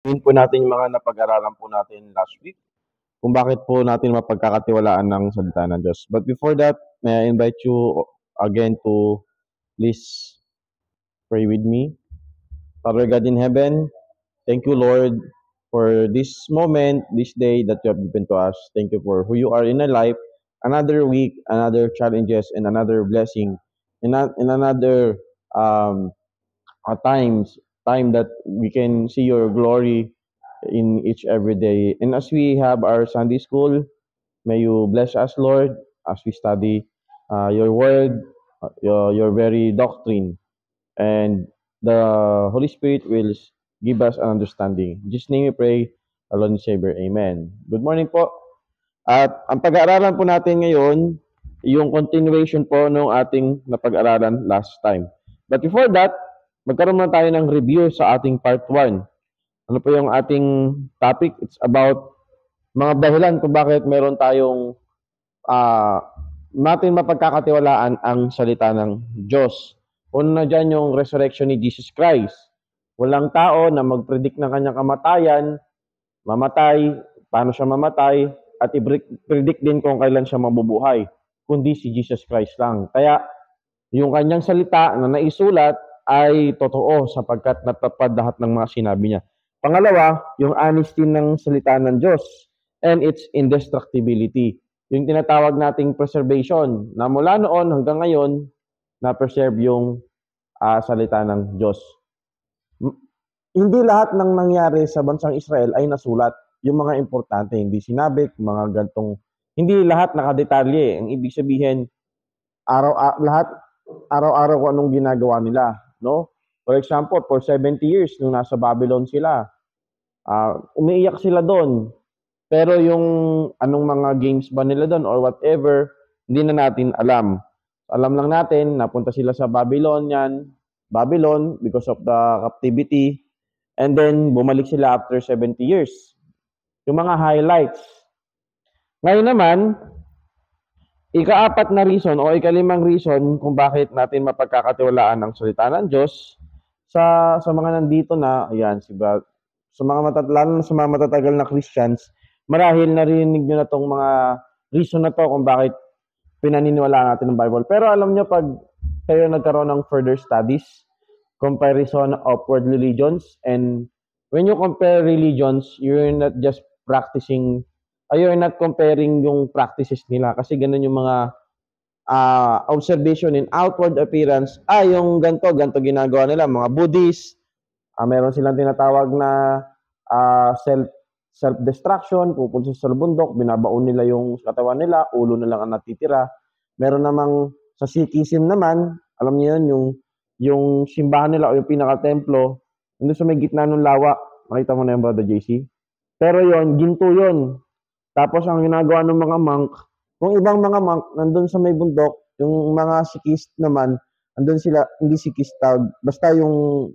Yun po natin yung mga napag-aralan po natin last week, kung bakit po natin mapagkakatiwalaan ng salita ng Diyos. But before that, may I invite you again to please pray with me. Father God in heaven, thank you, Lord, for this moment, this day that you have given to us. Thank you for who you are in our life. Another week, another challenges, and another blessing, in another um, time that we can see your glory in each every day. And as we have our Sunday school, may you bless us, Lord, as we study your word, your very doctrine, and the Holy Spirit will give us an understanding. In Jesus' name we pray, our Lord and Savior. Amen. Good morning po. At ang pag-aaralan po natin ngayon, yung continuation po ng ating napag-aralan last time. But before that, magkaroon muna tayo ng review sa ating part 1. Ano po yung ating topic? It's about mga dahilan kung bakit meron tayong natin mapagkakatiwalaan ang salita ng Diyos. Una na dyan yung resurrection ni Jesus Christ. Walang tao na mag-predict ng kanyang kamatayan, mamatay, paano siya mamatay, at i-predict din kung kailan siya mabubuhay, kundi si Jesus Christ lang. Kaya yung kanyang salita na naisulat ay totoo sapagkat natupad lahat ng mga sinabi niya. Pangalawa, yung honesty ng salita ng Diyos and its indestructibility. Yung tinatawag nating preservation na mula noon hanggang ngayon na-preserve yung salita ng Diyos. Hindi lahat ng nangyari sa bansang Israel ay nasulat. Yung mga importante, hindi sinabi, mga gantong, hindi lahat nakadetalye. Ang ibig sabihin, araw-araw kung anong ginagawa nila. No? For example, for 70 years, nung nasa Babylon sila, umiiyak sila doon. Pero yung anong mga games ba nila doon or whatever, hindi na natin alam. Alam lang natin, napunta sila sa Babylon because of the captivity, and then bumalik sila after 70 years. Yung mga highlights. Ngayon naman, ika-4 na reason o ika-5 reason kung bakit natin mapagkakatiwalaan ang salita ng Diyos sa mga nandito na, ayan, sa mga matatagal na Christians, marahil narinig nyo na tong mga reason na to kung bakit pinaniniwalaan natin ng Bible. Pero alam nyo, pag kayo nagkaroon ng further studies, comparison of world religions, and when you compare religions, you're not just you're not comparing yung practices nila kasi ganun yung mga observation in outward appearance, yung ganto ginagawa nila, mga Buddhist, meron silang tinatawag na self-destruction, pupunta sa bundok, binabaon nila yung katawan nila, ulo na lang ang natitira. Meron namang sa Sikhism naman, alam niyo yun, yung simbahan nila o yung pinaka-templo, nandun sa may gitna ng lawa. Makita mo na yung Brother JC? Pero yon ginto yon. Tapos ang ginagawa ng mga monk, kung ibang mga monk, nandun sa may bundok, yung mga Sikhist naman, nandun sila, hindi Sikhist tawag, basta yung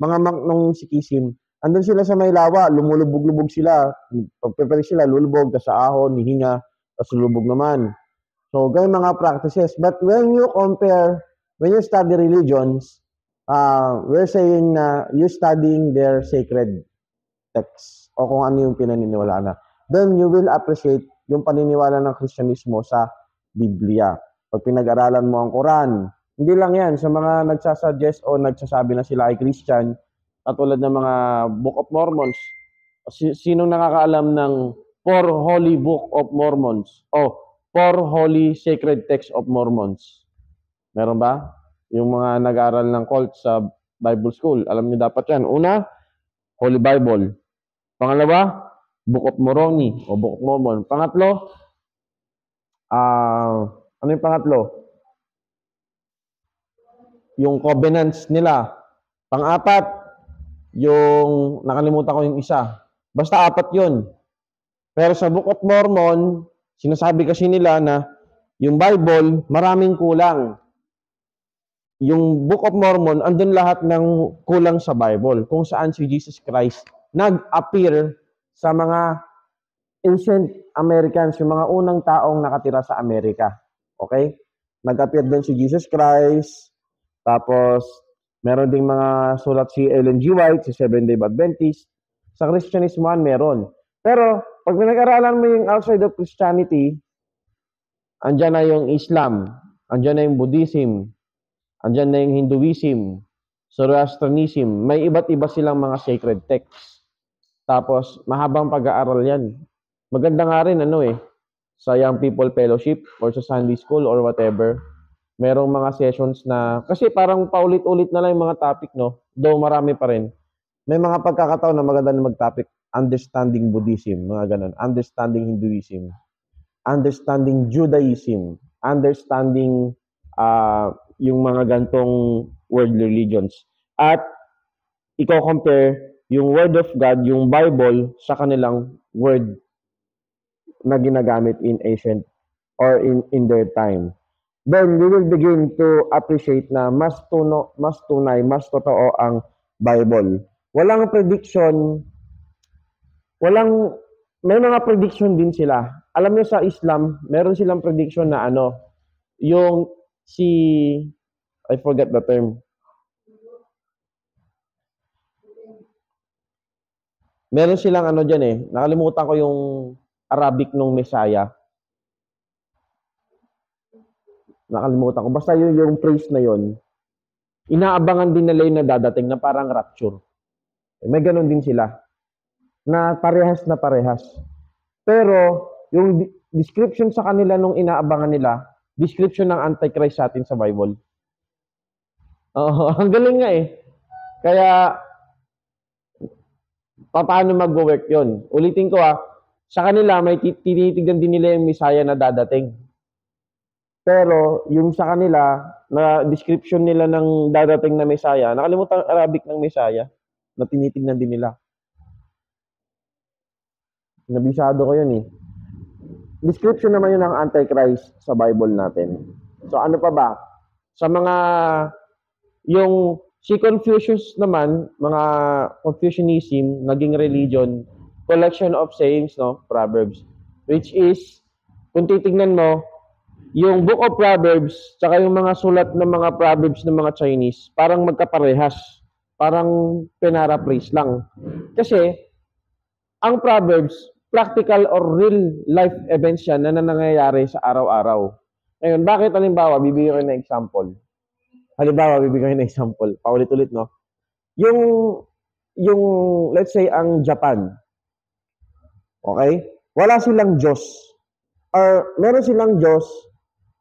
mga monk ng Sikhism, andun sila sa may lawa, lumulubog-lubog sila, pagpapalik sila, lulubog, tas sa ahon, hihinga, tas lulubog naman. So, ganyan mga practices. But when you study religions, we're saying na you're studying their sacred texts o kung ano yung pinaniniwalaan na. Then you will appreciate yung paniniwala ng Kristyanismo sa Biblia. Pag pinag-aralan mo ang Quran, hindi lang yan sa mga nagsasuggest o nagsasabi na sila ay Christian, katulad ng mga Book of Mormons. Sinong nakakaalam ng 4 Holy Book of Mormons o 4 Holy Sacred Texts of Mormons? Meron ba? Yung mga nag-aaral ng cult sa Bible School, alam niyo dapat yan. Una, Holy Bible. Pangalawa, Book of Moroni o Book of Mormon. Pangatlo, ano yung pangatlo? Yung covenants nila. Pang-apat, yung nakalimutan ko yung isa. Basta 4 yun. Pero sa Book of Mormon, sinasabi kasi nila na yung Bible, maraming kulang. Yung Book of Mormon, andun lahat ng kulang sa Bible. Kung saan si Jesus Christ nag-appear sa mga ancient Americans, yung mga unang taong nakatira sa Amerika. Okay? Nag-appear din si Jesus Christ. Tapos, Meron ding mga sulat si Ellen G. White, si Seventh-day Adventist. Sa Kristyanismohan, meron. Pero, pag pinag-aralan mo yung outside of Christianity, andyan na yung Islam, andyan na yung Buddhism, andyan na yung Hinduism, Zoroastrianism. May iba't iba silang mga sacred texts. Tapos, mahabang pag-aaral yan. Maganda nga rin, sa Young People Fellowship or sa Sunday School or whatever. Merong mga sessions na, kasi parang paulit-ulit na lang yung mga topic, no? Though marami pa rin. May mga pagkakataon na maganda na mag-topic, understanding Buddhism, mga ganun. Understanding Hinduism. Understanding Judaism. Understanding yung mga gantong world religions. At, i-compare yung Word of God, yung Bible, sa kanilang word na ginagamit in ancient or in their time. Then we will begin to appreciate na mas tunay, mas totoo ang Bible. Walang prediction, may mga prediction din sila. Alam niyo sa Islam, meron silang prediction na yung I forget the term. Meron silang dyan nakalimutan ko yung Arabic nung Messiah. Nakalimutan ko. Basta yung phrase na yon, inaabangan din nila yung nadadating na parang rapture. May ganun din sila. Na parehas. Pero, yung description sa kanila nung inaabangan nila, description ng Antichrist sa atin sa Bible. Ang galing nga Kaya, paano mag-work yun? Ulitin ko sa kanila, may tinitignan din nila yung Messiah na dadating. Pero, yung sa kanila, na description nila ng dadating na Messiah, nakalimutan ang Arabic ng Messiah, na tinitignan din nila. Nabisado ko yun Description naman yun ng Antichrist sa Bible natin. So, ano pa ba? Sa mga, si Confucius naman, mga Confucianism, naging religion, collection of sayings, Proverbs, which is, kung titignan mo, yung Book of Proverbs, tsaka yung mga sulat ng mga Proverbs ng mga Chinese, parang magkaparehas. Parang pinaraphrase lang. Kasi, ang Proverbs, practical or real life events yan na nangyayari sa araw-araw. Ngayon, bakit halimbawa, bibigyan ko ng example. Paulit-ulit, no? Yung, let's say, ang Japan. Okay? Wala silang Diyos. Or, meron silang Diyos,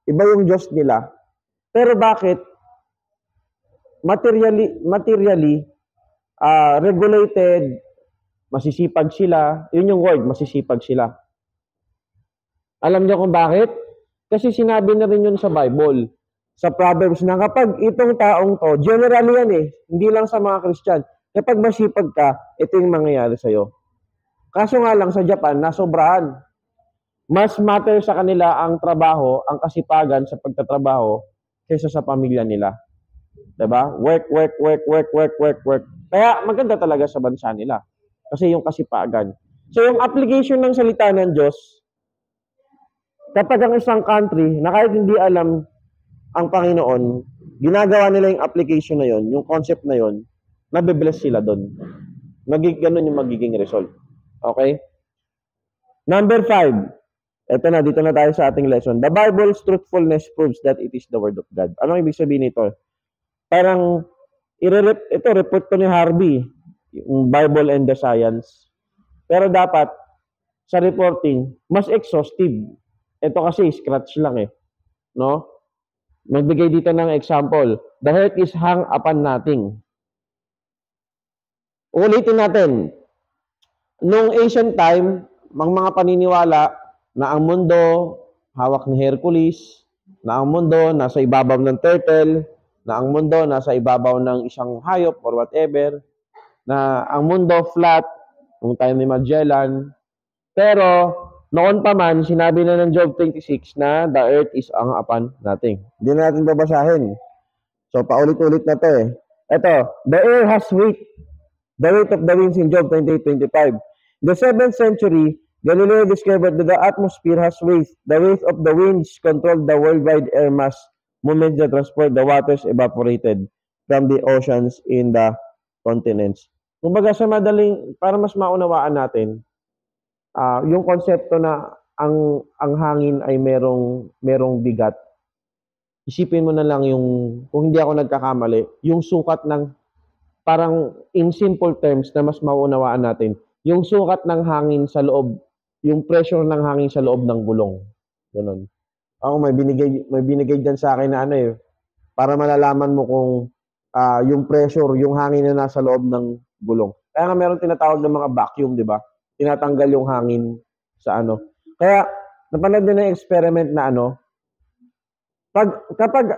iba yung Diyos nila. Pero bakit? Materially, regulated, masisipag sila. Yun yung word, masisipag sila. Alam niyo kung bakit? Kasi sinabi na rin yun sa Bible. Sa Proverbs na kapag itong taong to, generally yan hindi lang sa mga Christian, kapag masipag ka, ito yung mangyayari sa'yo. Kaso nga lang sa Japan, nasobrahan. Mas matter sa kanila ang trabaho, ang kasipagan sa pagtatrabaho kaysa sa pamilya nila. Diba? Work. Kaya maganda talaga sa bansa nila. Kasi yung kasipagan. So yung application ng salita ng Diyos, kapag ang isang country na kahit hindi alam ang Panginoon, ginagawa nila yung application na yon, yung concept na yon, nabibless sila doon. Ganun yung magiging result. Okay? Number 5. Dito na tayo sa ating lesson. The Bible's truthfulness proves that it is the Word of God. Anong ibig sabihin nito? Parang, report to ni Harvey, yung Bible and the Science. Pero dapat, sa reporting, mas exhaustive. Ito kasi, scratch lang No? Magbigay dito ng example. The earth is hung upon nothing. Ulitin natin. Noong ancient time, mga paniniwala na ang mundo hawak ni Hercules, na ang mundo nasa ibabaw ng turtle, na ang mundo nasa ibabaw ng isang hayop or whatever, na ang mundo flat, nung time ni Magellan. Pero, noon pa man, sinabi na ng Job 26 na the earth is hung upon nothing. Hindi na natin babasahin. So, paulit-ulit na to Ito, the air has weight. The weight of the winds in Job 28:25. The 7th century, Galileo discovered that the atmosphere has weight. The weight of the winds controlled the worldwide air mass movement that transport the waters evaporated. from the oceans in the continents. Kumbaga sa madaling, para mas maunawaan natin, yung konsepto na ang hangin ay merong bigat. Isipin mo na lang yung, kung hindi ako nagkakamali, yung sukat ng, parang in simple terms na mas maunawaan natin, yung sukat ng hangin sa loob, yung pressure ng hangin sa loob ng gulong. Ganun. Ako may binigay diyan sa akin na ano eh, para malalaman mo kung yung pressure, yung hangin na nasa loob ng gulong. Kaya nga meron tinatawag ng mga vacuum, di ba? Tinatanggal yung hangin sa ano. Kaya napanood din ng experiment na ano, kapag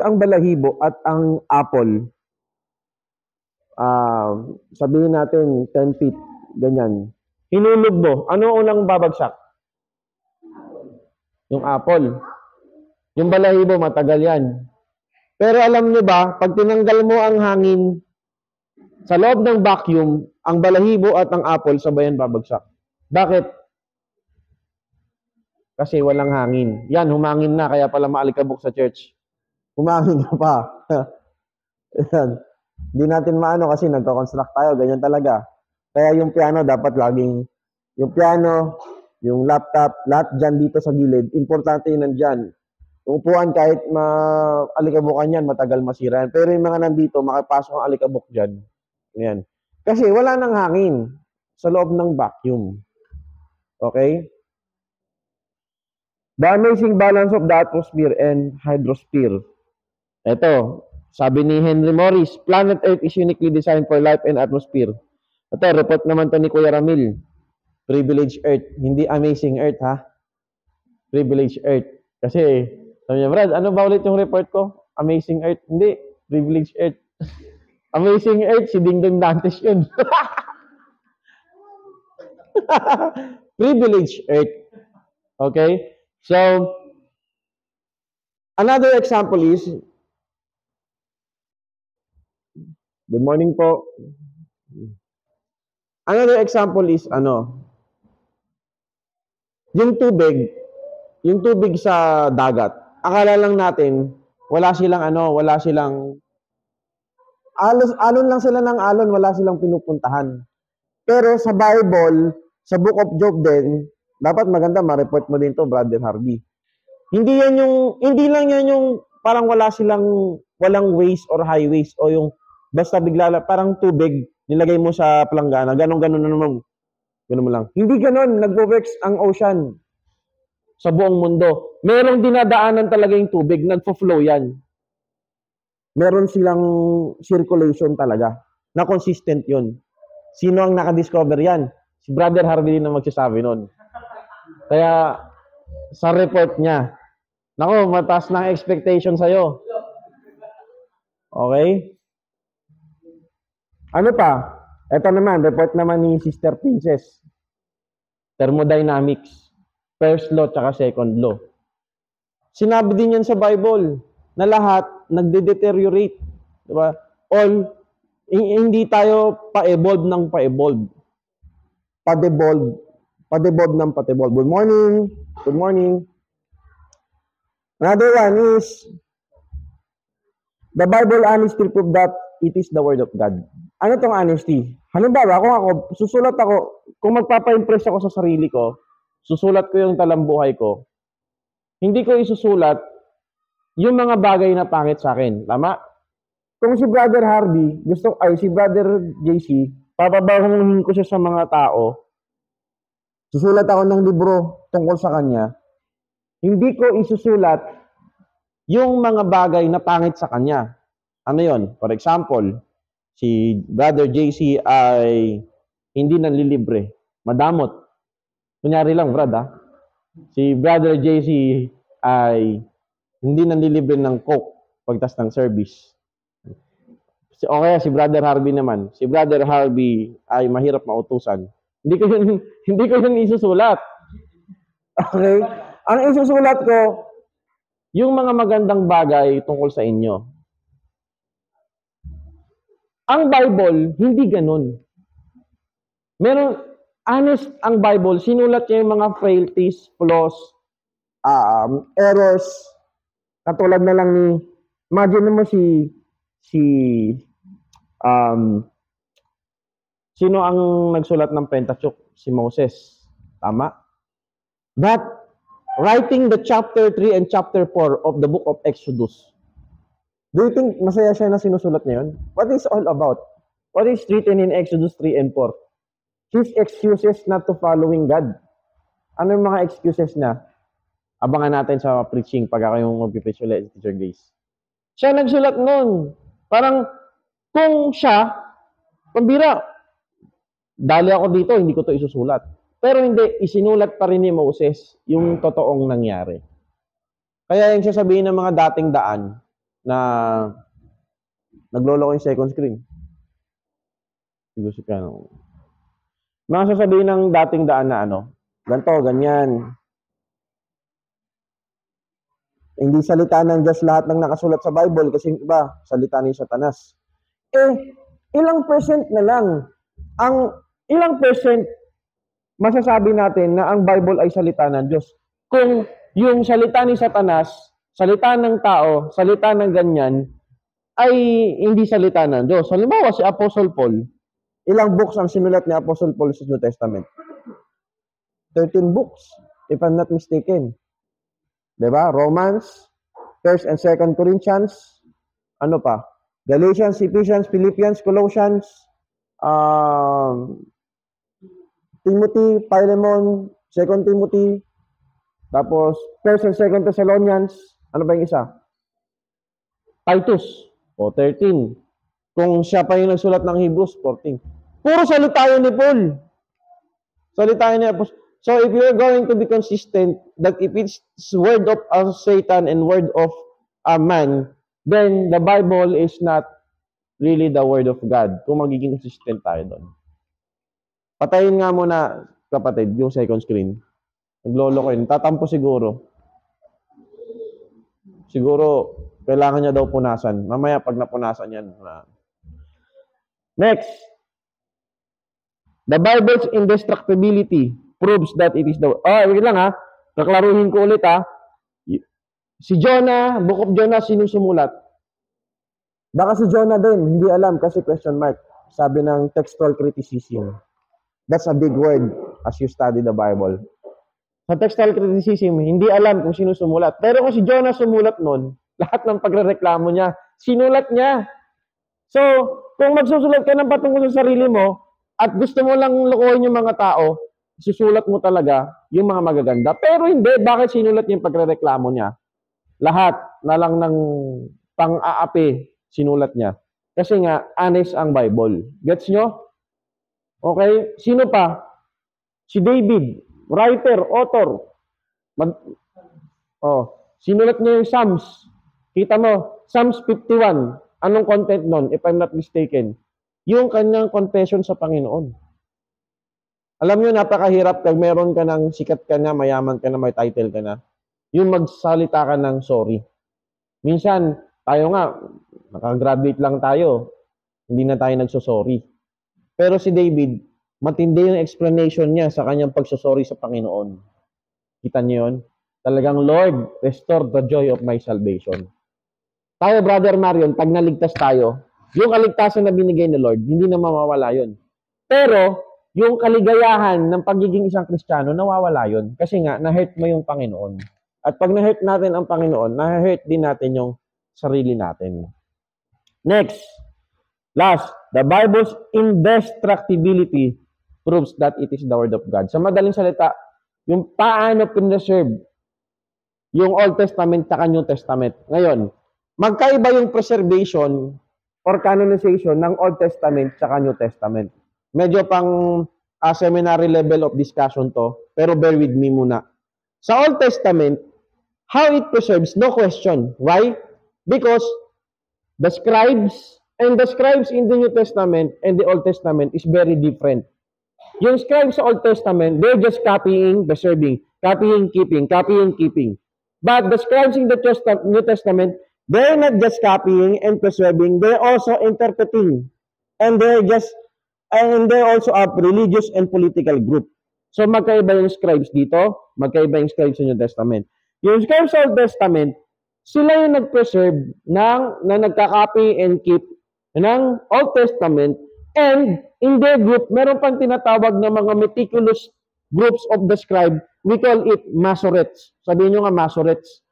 ang balahibo at ang apple, sabihin natin 10 feet, ganyan. Hinulog mo, ano unang babagsak? Yung apple. Yung balahibo, matagal yan. Pero alam nyo ba, pag tinanggal mo ang hangin sa loob ng vacuum, ang balahibo at ang apple sabayan babagsak. Bakit? Kasi walang hangin. Yan, humangin na, kaya pala maalikabok sa church. Humangin na pa. Yan. Hindi natin maano kasi nagko-construct tayo, ganyan talaga. Kaya yung piano dapat laging, yung piano, yung laptop, lahat dyan dito sa gilid, importante yun nandyan. Upuan kahit maalikabukan yan, matagal masira yan. Pero yung mga nandito, makapasok ang alikabok dyan. Yan. Kasi wala nang hangin sa loob ng vacuum. Okay? The amazing balance of the atmosphere and hydrosphere. Ito, sabi ni Henry Morris, planet Earth is uniquely designed for life and atmosphere. Ito, report naman to ni Kuya Ramil. Privileged Earth, hindi amazing Earth ha. Privileged Earth. Kasi, sabi niya, Brad, ano ba ulit yung report ko? Amazing Earth? Hindi, Privileged Earth. Amazing Earth, si Ding Dong Dantes yun. Privileged Earth. Okay? So, another example is, good morning po. Another example is, yung tubig sa dagat. Akala lang natin, wala silang alon lang sila ng alon, wala silang pinupuntahan. Pero sa Bible, sa Book of Job din, dapat maganda ma-report mo din to, Brother Harvey. Hindi lang yan yung parang walang ways or highways o yung basta bigla parang tubig nilagay mo sa planggana, ganon na naman. Ganun mo lang. Hindi ganon, nagwo-works ang ocean sa buong mundo. Merong dinadaanan talaga yung tubig, nagfo-flow yan. Meron silang circulation talaga, na consistent yun. Sino ang nakadiscover yan? Si Brother Harvey din na magsasabi nun. Kaya, sa report niya, nako, mataas na expectation sa'yo. Okay? Ano pa? Ito naman, report naman ni Sister Princess. Thermodynamics. First law, tsaka second law. Sinabi din yan sa Bible, na lahat nagde-deteriorate. Diba? Hindi tayo pa-evolve ng pa-evolve. Pa-devolve ng pa-devolve. Good morning. Good morning. Another one is, the Bible honestly prove that it is the Word of God. Ano tong honesty? Halimbawa, susulat ako, kung magpapa-impress ako sa sarili ko, susulat ko yung talambuhay ko, hindi ko isusulat yung mga bagay na pangit sa akin. Tama? Kung si Brother Harvey, si Brother JC, papabahuhin ko siya sa mga tao, susulat ako ng libro tungkol sa kanya, hindi ko isusulat yung mga bagay na pangit sa kanya. Ano yon? For example, si Brother JC ay hindi nanlilibre, madamot. Kunyari lang, Brad, ha? Si Brother JC ay hindi nanlilibre ng coke pagtas ng service. O kaya si Brother Harvey naman. Si Brother Harvey ay mahirap mautusan. Hindi ko yun isusulat. Okay? Ang isusulat ko, yung mga magandang bagay tungkol sa inyo. Ang Bible, hindi ganun. Honest ang Bible, sinulat niya yung mga frailties, flaws, errors. Katulad na lang imagine mo si si sino ang nagsulat ng Pentateuch? Si Moses. Tama? But writing the chapter 3 and chapter 4 of the book of Exodus, do you think masaya siya na sinusulat niya yun? What is all about? What is written in Exodus 3 and 4? His excuses not to following God. Ano yung mga excuses na? Abangan natin sa preaching pag ako yung mag-preach ulit, Teacher Grace. Siya nagsulat nun. Parang, kung siya, pambira, dali ako dito, hindi ko to isusulat. Pero hindi, isinulat pa rin ni Moses yung totoong nangyari. Kaya yung sasabihin ng mga dating daan na naglolo ko yung second screen. Mga sasabihin ng dating daan na ganito, ganyan. Hindi salita ng Diyos lahat ng nakasulat sa Bible kasi iba, salita ni Satanas. Ilang percent na lang ilang percent masasabi natin na ang Bible ay salita ng Diyos? Kung yung salita ni Satanas, salita ng tao, salita ng ganyan, ay hindi salita ng Diyos. Halimbawa, si Apostle Paul, ilang books ang sinulat ni Apostle Paul sa New Testament? 13 books, if I'm not mistaken. Diba? Romans, 1st and 2nd Corinthians, ano pa? Galatians, Ephesians, Philippians, Colossians, Timothy, Philemon, 2 Timothy, tapos 1st and 2nd Thessalonians, ano ba yung isa? Titus, 13. Kung siya pa yung nagsulat ng Hebrews, 14. Puro salita yun ni Paul. Salita yun ni Apostle. So if you're going to be consistent that if it's word of Satan and word of a man, then the Bible is not really the word of God. Kung magiging consistent tayo doon. Patayin nga muna, kapatid, yung second screen. Naglolo ko yun. Tatampo siguro. Siguro, kailangan niya daw punasan. Mamaya, pag napunasan yan. Next. The Bible's indestructibility proves that it is the... wait lang ha. Kaklaruhin ko ulit ha. Si Jonah, Book of Jonah, sino sumulat? Baka si Jonah din. Hindi alam kasi question mark. Sabi ng textual criticism. That's a big word as you study the Bible. Sa textual criticism, hindi alam kung sino sumulat. Pero kung si Jonah sumulat nun, lahat ng pagrereklamo niya, sinulat niya. So, kung magsusulat ka ng patungkol sa sarili mo, at gusto mo lang lukuhin yung mga tao, susulat mo talaga yung mga magaganda. Pero hindi, bakit sinulat niya yung pagrereklamo niya? Lahat na lang ng pang-aapi sinulat niya. Kasi nga, honest ang Bible. Gets nyo? Okay? Sino pa? Si David, writer, author. Sinulat niya yung Psalms. Kita mo, Psalms 51. Anong content nun, if I'm not mistaken? Yung kanyang confession sa Panginoon. Alam nyo, napakahirap pag meron ka ng sikat ka na, mayaman ka na, may title ka na, yung magsalita ka ng sorry. Minsan, tayo nga, nakagraduate lang tayo, hindi na tayo nagsosorry. Pero si David, matindi yung explanation niya sa kanyang pagsosorry sa Panginoon. Kita niyo yun? Talagang, Lord, restore the joy of my salvation. Tayo, Brother Marion, pag naligtas tayo, yung kaligtasan na binigay ni Lord, hindi na mawawala yun. Pero, yung kaligayahan ng pagiging isang Kristiyano, nawawala yun. Kasi nga, na-hurt mo yung Panginoon. At pag na-hurt natin ang Panginoon, na-hurt din natin yung sarili natin. Next. Last, the Bible's indestructibility proves that it is the Word of God. Sa madaling salita, yung paano preserve yung Old Testament at New Testament. Ngayon, magkaiba yung preservation or canonization ng Old Testament at New Testament. Medyo pang seminary level of discussion to, pero bear with me muna. Sa Old Testament, how it preserves, no question. Why? Because the scribes and the scribes in the New Testament and the Old Testament is very different. Yung scribes sa Old Testament, they're just copying, preserving, copying, keeping. But the scribes in the New Testament, they're not just copying and preserving, they're also interpreting. And they're also a religious and political group. So magkaiba yung scribes dito, magkaiba yung scribes sa New Testament. Yung scribes sa Old Testament, sila yung nag-preserve na nagka-copy and keep ng Old Testament, and in their group, meron pang tinatawag na mga meticulous groups of the scribe. We call it Masoretes. Sabihin nyo nga Masoretes.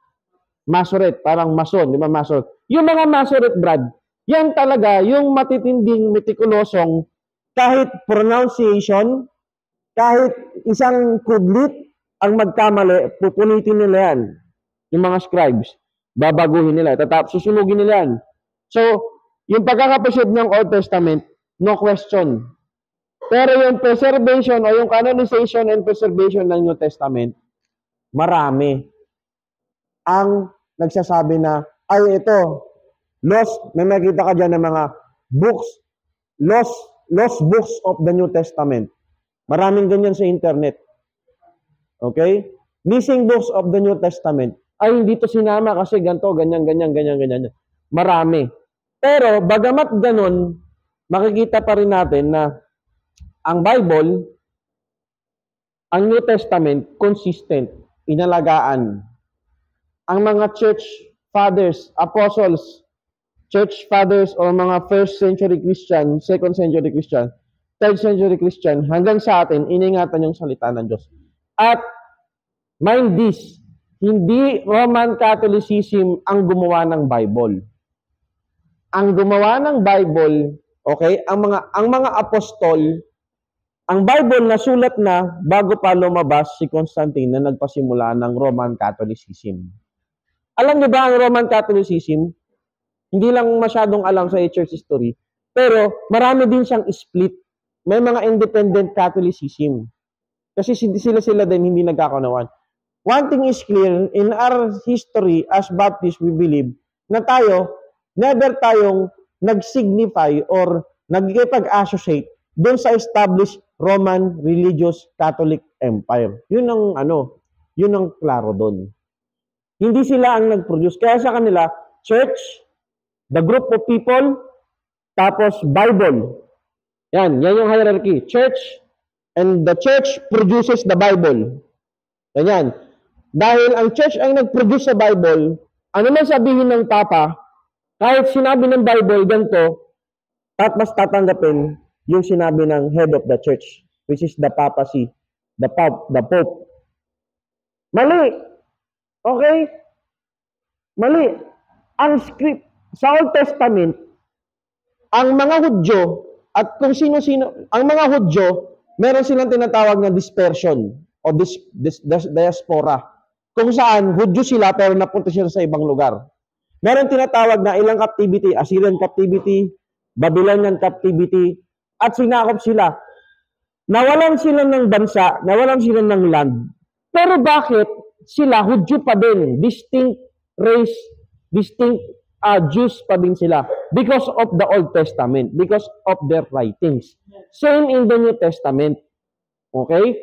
Masoret, parang mason, di ba mason? Yung mga Masoret, Brad, yan talaga yung matitinding meticulosong kahit pronunciation, kahit isang kudlit ang magkamali, pupunitin nila yan. Yung mga scribes, babaguhin nila, susunugin nila yan. So, yung pagkakapreserve ng Old Testament, no question. Pero yung preservation o yung canonization and preservation ng New Testament, marami ang nagsasabi na, ay ito, lost, may makita ka dyan ng mga books, lost books of the New Testament. Maraming ganyan sa internet. Okay? Missing books of the New Testament. Ay, hindi to sinama kasi ganito, ganyan. Marami. Pero, bagamat ganun, makikita pa rin natin na ang Bible, ang New Testament, consistent, inalagaan. Ang mga church fathers, apostles, church fathers o mga first century Christian, second century Christian, third century Christian, hanggang sa atin, iningatan yung salita ng Diyos. At, mind this, hindi Roman Catholicism ang gumawa ng Bible. Ang gumawa ng Bible, okay, ang mga apostol, ang Bible nasulat na bago pa lumabas si Constantine na nagpasimula ng Roman Catholicism. Alam niyo ba ang Roman Catholicism? Hindi lang masyadong alam sa church history, pero marami din siyang split. May mga independent Catholicism. Kasi sila din hindi nagkakaunawan. One thing is clear, in our history as Baptists, we believe na never tayong nag-signify or nagkipag-associate doon sa established Roman Religious Catholic Empire. Yun ang klaro doon. Hindi sila ang nag-produce. Kaya sa kanila, church, the group of people, tapos Bible. Yan yung hierarchy. Church, and the church produces the Bible. Ganyan. Dahil ang church ang nag-produce sa Bible, ano man sabihin ng Papa, kahit sinabi ng Bible ganito, mas tatanggapin yung sinabi ng head of the church, which is the papacy, the Pope. Mali. Okay? Mali. Ang script sa Old Testament, ang mga Hudyo at kung sino-sino, ang mga Hudyo, meron silang tinatawag na dispersion o diaspora. Kung saan, Hudyo sila pero napunta sila sa ibang lugar. Meron tinatawag na ilang captivity, Assyrian captivity, Babylonian captivity, at sinakop sila. Nawalan sila ng bansa, nawalan sila ng land. Pero bakit sila, Hudyo pa din, distinct race, distinct Jews pa din sila? Because of the Old Testament, because of their writings. Same in the New Testament. Okay?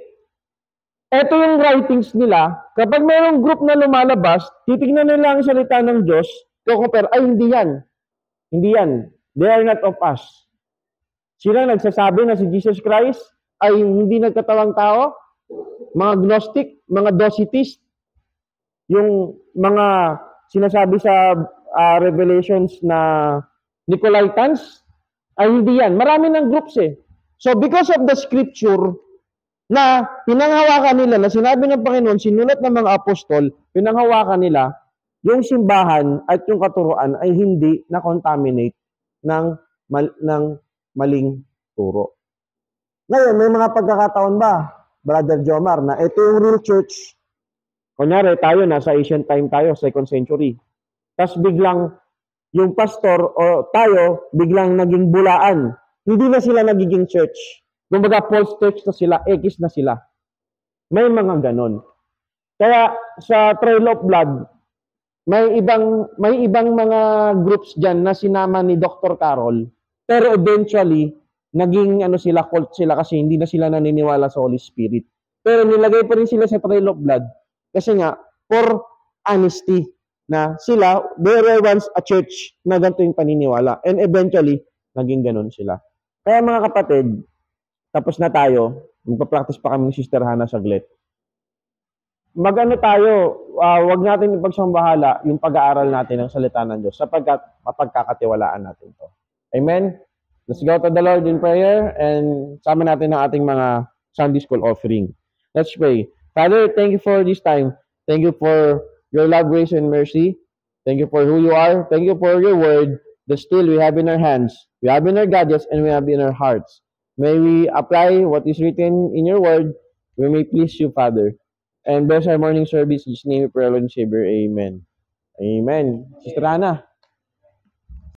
Ito yung writings nila, kapag mayroong group na lumalabas, titignan nila ang salita ng Diyos, compare, ay hindi yan. Hindi yan. They are not of us. Sila nagsasabi na si Jesus Christ ay hindi nagkatawang tao, mga Gnostic, mga Docetist, yung mga sinasabi sa Revelations na Nicolaitans, ay hindi yan. Marami ng groups eh. So because of the scripture, na pinanghawakan nila, na sinabi ng Panginoon, sinulat ng mga apostol, pinanghawakan nila, yung simbahan at yung katuruan ay hindi na-contaminate ng maling turo. Ngayon, may mga pagkakataon ba, Brother Jomar, na ito yung real church, kunyari tayo, nasa ancient time tayo, 2nd century, tapos biglang yung pastor o tayo, biglang naging bulaan, hindi na sila nagiging church. Kumbaga, false church na sila, X na sila. May mga ganon. Kaya sa Trail of Blood, may ibang mga groups dyan na sinama ni Dr. Carol, pero eventually, naging cult sila kasi hindi na sila naniniwala sa Holy Spirit. Pero nilagay pa rin sila sa Trail of Blood kasi nga, for honesty, na sila, they were once a church na ganito yung paniniwala. And eventually, naging ganon sila. Kaya mga kapatid, tapos na tayo, magpa-practice pa kami ni Sister Hannah saglit. Mag-ano tayo, wag natin ipagsambahala yung pag-aaral natin ng salita ng Diyos sapagkat mapagkakatiwalaan natin to. Amen? Let's go to the Lord in prayer and sama natin ang ating mga Sunday School offering. Let's pray. Father, thank you for this time. Thank you for your love, grace, and mercy. Thank you for who you are. Thank you for your word that still we have in our hands, we have in our gadgets, and we have in our hearts. May we apply what is written in your word. We may please you, Father. And bless our morning service. In His name we pray, Lord and Savior. Amen. Amen. Sister Ana.